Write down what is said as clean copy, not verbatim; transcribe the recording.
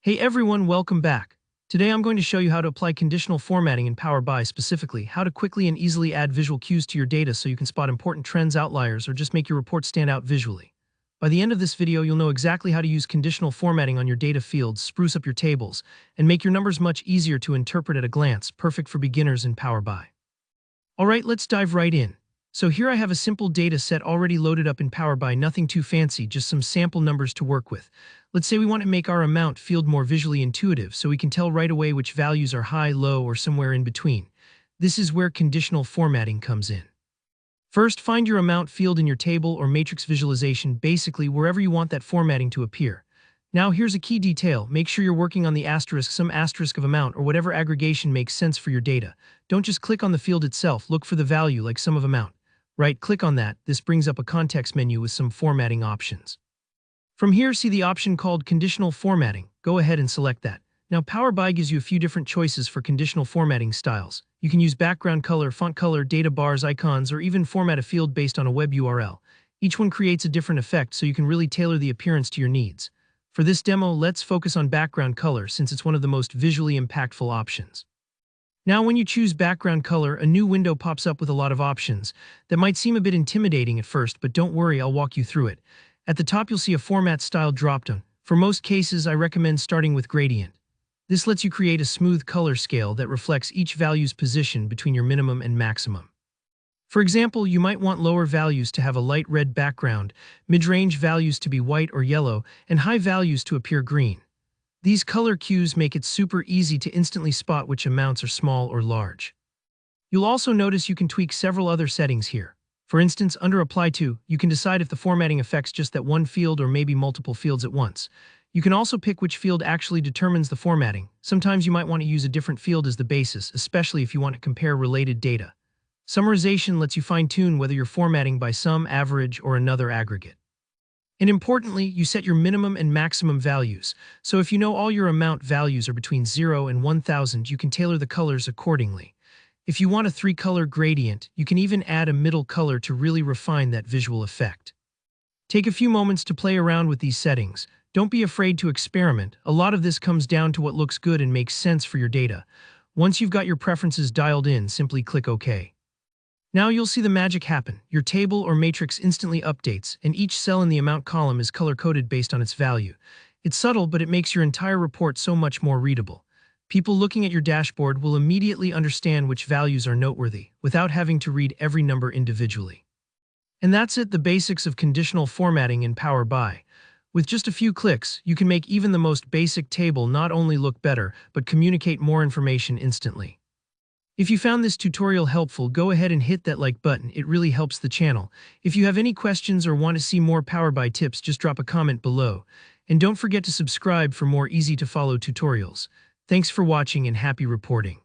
Hey everyone, welcome back. Today I'm going to show you how to apply conditional formatting in Power BI, specifically how to quickly and easily add visual cues to your data so you can spot important trends, outliers, or just make your report stand out visually. By the end of this video, you'll know exactly how to use conditional formatting on your data fields, spruce up your tables, and make your numbers much easier to interpret at a glance, perfect for beginners in Power BI. Alright, let's dive right in. So here I have a simple data set already loaded up in Power BI, nothing too fancy, just some sample numbers to work with. Let's say we want to make our amount field more visually intuitive so we can tell right away which values are high, low, or somewhere in between. This is where conditional formatting comes in. First, find your amount field in your table or matrix visualization, basically wherever you want that formatting to appear. Now here's a key detail. Make sure you're working on the asterisk, some asterisk of amount, or whatever aggregation makes sense for your data. Don't just click on the field itself, look for the value like sum of amount. Right-click on that. This brings up a context menu with some formatting options. From here, see the option called Conditional Formatting. Go ahead and select that. Now, Power BI gives you a few different choices for conditional formatting styles. You can use background color, font color, data bars, icons, or even format a field based on a web URL. Each one creates a different effect, so you can really tailor the appearance to your needs. For this demo, let's focus on background color since it's one of the most visually impactful options. Now, when you choose background color, a new window pops up with a lot of options. That might seem a bit intimidating at first, but don't worry, I'll walk you through it. At the top, you'll see a Format Style dropdown. For most cases, I recommend starting with Gradient. This lets you create a smooth color scale that reflects each value's position between your minimum and maximum. For example, you might want lower values to have a light red background, mid-range values to be white or yellow, and high values to appear green. These color cues make it super easy to instantly spot which amounts are small or large. You'll also notice you can tweak several other settings here. For instance, under Apply To, you can decide if the formatting affects just that one field or maybe multiple fields at once. You can also pick which field actually determines the formatting. Sometimes you might want to use a different field as the basis, especially if you want to compare related data. Summarization lets you fine-tune whether you're formatting by sum, average, or another aggregate. And importantly, you set your minimum and maximum values. So if you know all your amount values are between 0 and 1000, you can tailor the colors accordingly. If you want a 3-color gradient, you can even add a middle color to really refine that visual effect. Take a few moments to play around with these settings. Don't be afraid to experiment. A lot of this comes down to what looks good and makes sense for your data. Once you've got your preferences dialed in, simply click OK. Now you'll see the magic happen. Your table or matrix instantly updates, and each cell in the amount column is color-coded based on its value. It's subtle, but it makes your entire report so much more readable. People looking at your dashboard will immediately understand which values are noteworthy, without having to read every number individually. And that's it, the basics of conditional formatting in Power BI. With just a few clicks, you can make even the most basic table not only look better, but communicate more information instantly. If you found this tutorial helpful, go ahead and hit that like button. It really helps the channel. If you have any questions or want to see more Power BI tips, just drop a comment below. And don't forget to subscribe for more easy-to-follow tutorials. Thanks for watching and happy reporting.